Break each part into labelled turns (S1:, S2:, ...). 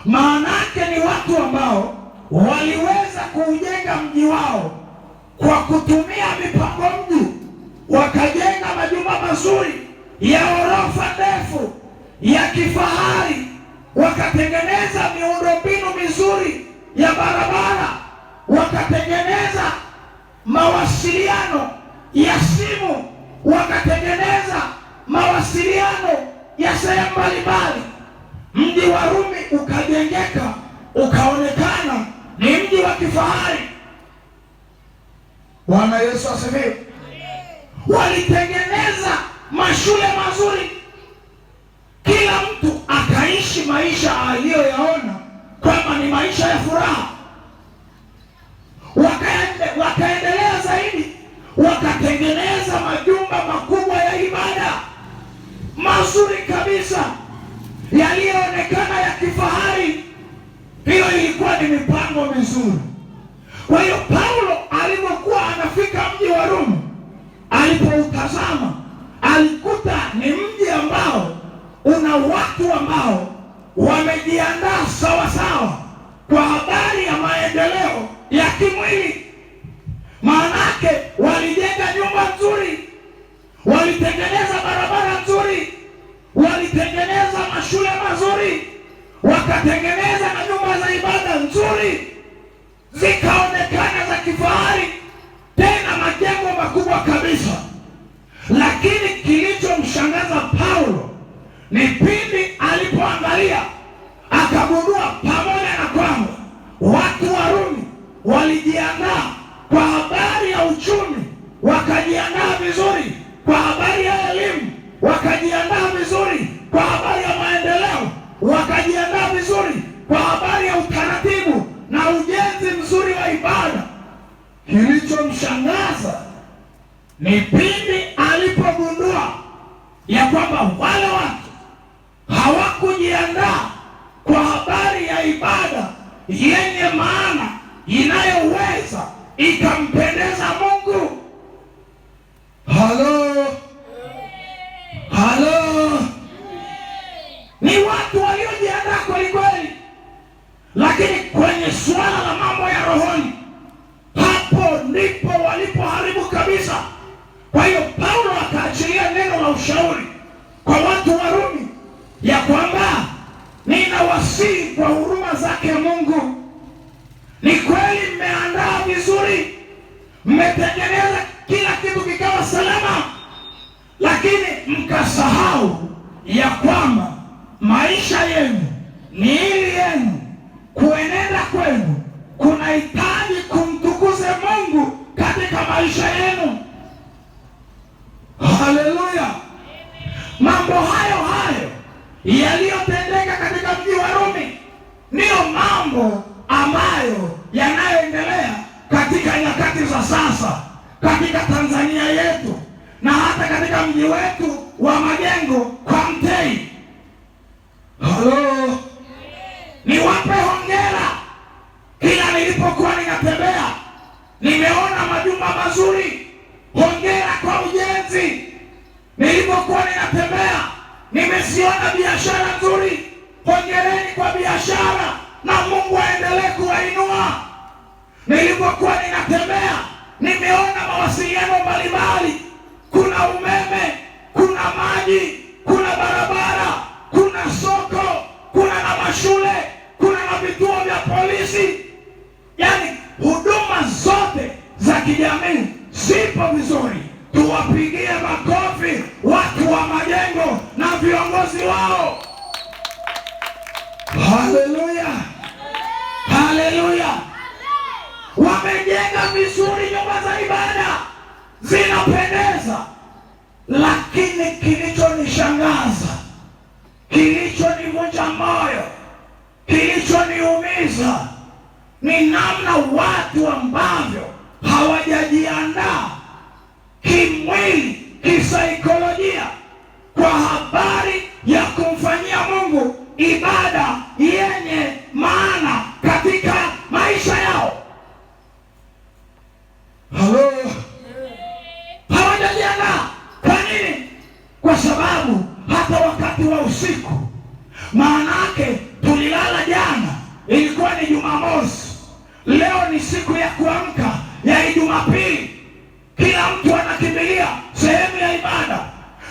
S1: Maana yake ni watu ambao waliweza kuujenga mji wao kwa kutumia mipango mji, wakajenga majumba mazuri ya orofa ndefu ya kifahari, wakatengeneza miundombinu mizuri ya barabara, wakatengeneza mawasiliano ya simu, wakatengeneza mawasiliano ya sehemu mbalimbali. Mji wa Rumi ukajengeka, ukaonekana ni mji wa kifahari. Bwana Yesu asifiwe. Walitengeneza mashule mazuri, kila mtu akaishi maisha aliyoyaona kwamba ni maisha ya furaha. Wakaendelea zaidi, wakatengeneza majumba makubwa ya ibada mazuri kabisa, yaliyoonekana ya kifahari. Hiyo ilikuwa ni mipango mizuri. Kwa hiyo Paulo alipokuwa anafika mji wa Rumi, alipoutazama alikuta ni mji ambao una watu ambao wamejiandaa sawa sawa kwa habari ya maendeleo ya kimwili. Maanake walijenga nyumba nzuri, walitengeneza barabara nzuri, walitengeneza mashule mazuri, wakatengeneza na nyumba za ibada nzuri, zikaonekana za kifahari, tena majengo makubwa kabisa. Lakini kilichomshangaza Paulo ni pindi alipoangalia akagundua, pamoja na kwamba watu wa Rumi walijiandaa kwa habari ya uchumi, wakajiandaa vizuri kwa habari ya elimu, wakajiandaa vizuri kwa habari ya maendeleo, wakajiandaa vizuri kwa habari ya utaratibu na ujenzi mzuri wa ibada. Kilichomshangaza ni pindi alipogundua ya kwamba wale watu hawakujiandaa kwa habari ya ibada yenye maana inayoweza ikampendeza Mungu. Halo, halo. Ni watu waliojiandaa kweli kweli, lakini kwenye suala la mambo ya rohoni, hapo ndipo walipoharibu kabisa. Kwa hiyo Paulo akaachilia neno la ushauri kwa watu wa Rumi ya kwamba ninawasihi kwa huruma zake Mungu, ni kweli mmeandaa vizuri, mmetengeneza kila kitu kikawa salama, lakini mkasahau ya kwamba maisha yenu, miili yenu, kuenenda kwenu kunahitaji kumtukuze Mungu katika maisha yenu. Haleluya! Mambo hayo yaliyotendeka katika mji wa Rumi ndiyo mambo ambayo yanayoendelea katika nyakati za sasa katika Tanzania yetu na hata katika mji wetu wa Majengo kwa Mtei. Halo, niwape hongera. Kila nilipokuwa ninatembea nimeona majumba mazuri, hongera kwa ujenzi. Nilipokuwa ninatembea nimeziona biashara nzuri, hongereni kwa biashara na Mungu aendelee kuwainua. Nilipokuwa ninatembea nimeona mawasiliano mbalimbali, kuna umeme, kuna maji, kuna barabara, kuna soko, kuna na mashule, kuna na vituo vya polisi. Yaani huduma zote za kijamii zipo vizuri. Tuwapigie makofi watu wa Majengo na viongozi wao. Haleluya, haleluya. Wamejenga vizuri, nyumba za ibada zinapendeza, lakini kilichonishangaza, kilichonivunja moyo, kilichoniumiza ni namna watu ambavyo hawajajiandaa kimwili, kisaikolojia kwa habari ya kumfanyia Mungu ibada yenye maana katika maisha yao. Halo, hawajajiandaa. Kwa nini? Kwa sababu hata wakati wa usiku, maana yake tulilala jana Jumamosi, leo ni siku ya kuamka ya Jumapili. Kila mtu anakimbilia sehemu ya ibada,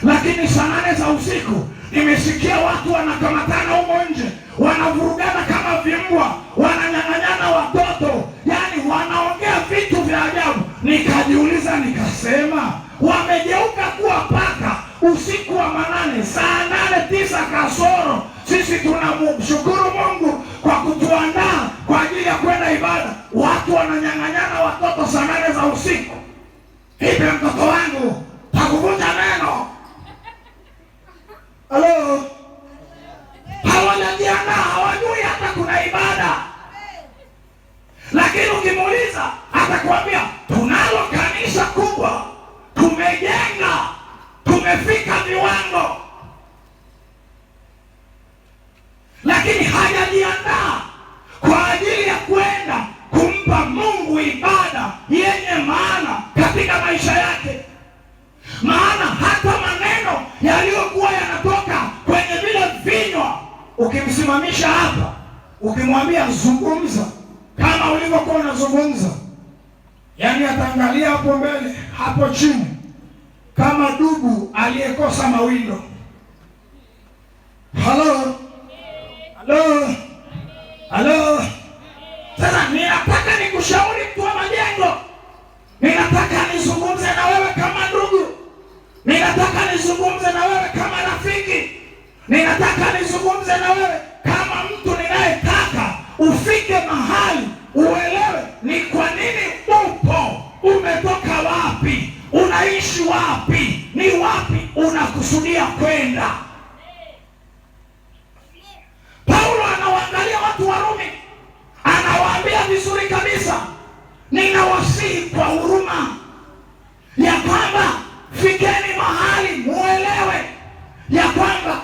S1: lakini saa 8 za usiku nimesikia watu wanakamatana huko nje, wanavurugana kama vimbwa, wananyang'anyana watoto, yani wanaongea vitu vya ajabu. Nikajiuliza nikasema, wamegeuka kuwa paka usiku wa manane, saa 8 9 kasoro. Sisi tunamshukuru Mungu kwa kutuandaa kwa ajili ya kwenda ibada, watu wananyang'anyana watoto saa 8 za usiku. Hivi mtoto wangu takuvunja neno. Halo, hawajajiandaa, hawajui hata kuna ibada. Lakini ukimuuliza atakwambia tunalo kanisa kubwa, tumejenga, tumefika viwango, lakini hajajiandaa kwa ajili ya kwenda kumpa Mungu ibada yenye maana katika maisha yake. Maana hata maneno yaliyokuwa yanatoka kwenye vile vinywa, ukimsimamisha hapa, ukimwambia zungumza kama ulivyokuwa unazungumza, yani ataangalia hapo mbele, hapo chini, kama dubu aliyekosa mawindo. Halo, halo, halo. Sasa ninataka nikushauri mtu wa majengo, ninataka nizungumze na wewe kama ndugu, ninataka nizungumze na wewe kama rafiki, ninataka nizungumze na wewe kama mtu ninayetaka ufike mahali uelewe ni kwa nini upo, umetoka wapi, unaishi wapi, ni wapi unakusudia kwenda. Paulo anawaangalia watu wa Rumi, anawaambia vizuri kabisa, ninawasihi kwa huruma ya kwamba fikeni mahali muelewe ya kwamba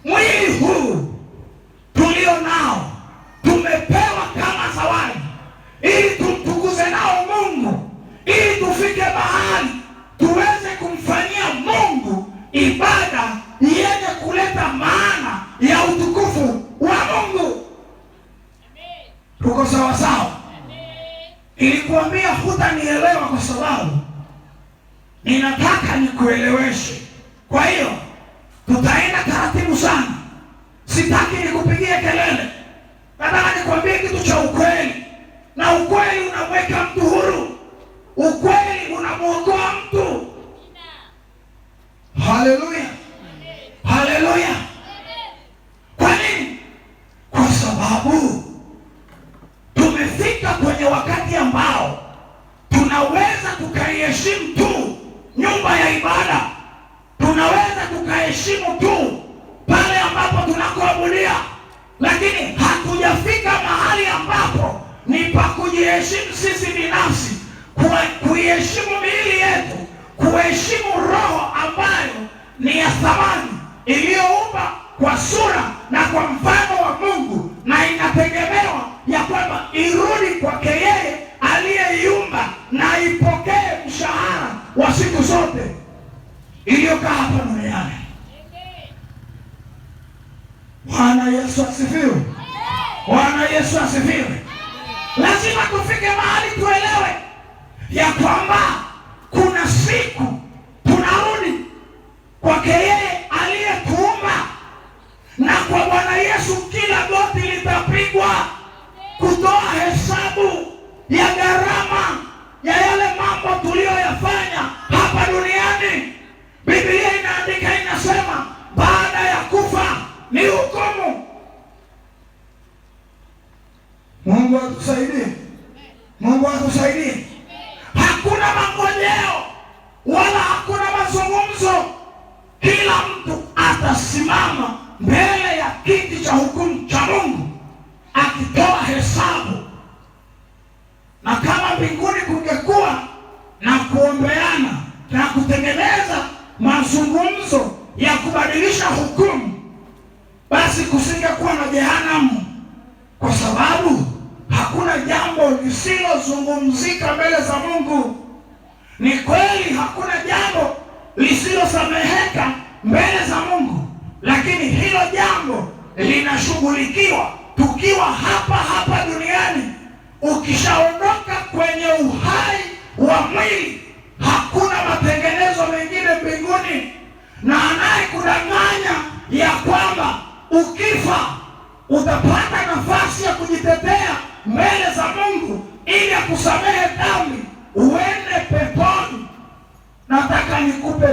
S1: mwili huu tulio nao tumepewa kama zawadi, ili tumtukuze nao Mungu, ili tufike mahali tuweze kumfanyia Mungu ibada yenye kuleta maana ya utukufu wa Mungu. Tuko sawa sawa? Nilikuambia hutanielewa kwa sababu ninataka nikueleweshe. Kwa hiyo tutaenda taratibu sana, sitaki nikupigie kelele. Nataka nikwambie kitu cha ukweli, na ukweli unamweka mtu huru, ukweli unamuokoa mtu. Haleluya, haleluya. Kwa nini? Kwa sababu tumefika kwenye wakati ambao tunaweza tukaiheshimu tu nyumba ya ibada, tunaweza tukaheshimu tu pale ambapo tunakoabudia, lakini hatujafika mahali ambapo ni pa kujiheshimu sisi binafsi, kuiheshimu miili yetu, kuheshimu roho ambayo ni ya thamani, iliyoumba kwa sura na kwa mfano wa Mungu, na inategemewa ya kwamba irudi kwake yeye aliyeiumba na ipokee mshahara wa siku zote iliyokaa hapa duniani. Bwana Yesu asifiwe. Bwana Yesu asifiwe. Lazima tufike mahali tuelewe ya kwamba kuna siku tunarudi kwake yeye aliyetuumba, na kwa Bwana Yesu kila goti litapigwa kutoa hesabu ya gharama ya yale mambo tuliyoyafanya hapa duniani. Biblia inaandika, inasema baada ya kufa ni hukumu. Mungu atusaidie. Mungu atusaidie. Hakuna mangojeo wala hakuna mazungumzo. Kila mtu atasimama mbele ya kiti cha hukumu cha Mungu akitoa hesabu. Na kama mbinguni kungekuwa na kuombeana na kutengeneza mazungumzo ya kubadilisha hukumu, basi kusingekuwa na jehanamu, kwa sababu hakuna jambo lisilozungumzika mbele za Mungu. Ni kweli hakuna jambo lisilosameheka mbele za Mungu, lakini hilo jambo linashughulikiwa tukiwa hapa hapa duniani. Ukishaondoka kwenye uhai wa mwili, hakuna matengenezo mengine mbinguni. Na anayekudanganya ya kwamba ukifa utapata nafasi ya kujitetea mbele za Mungu ili akusamehe dhambi uende peponi, nataka nikupe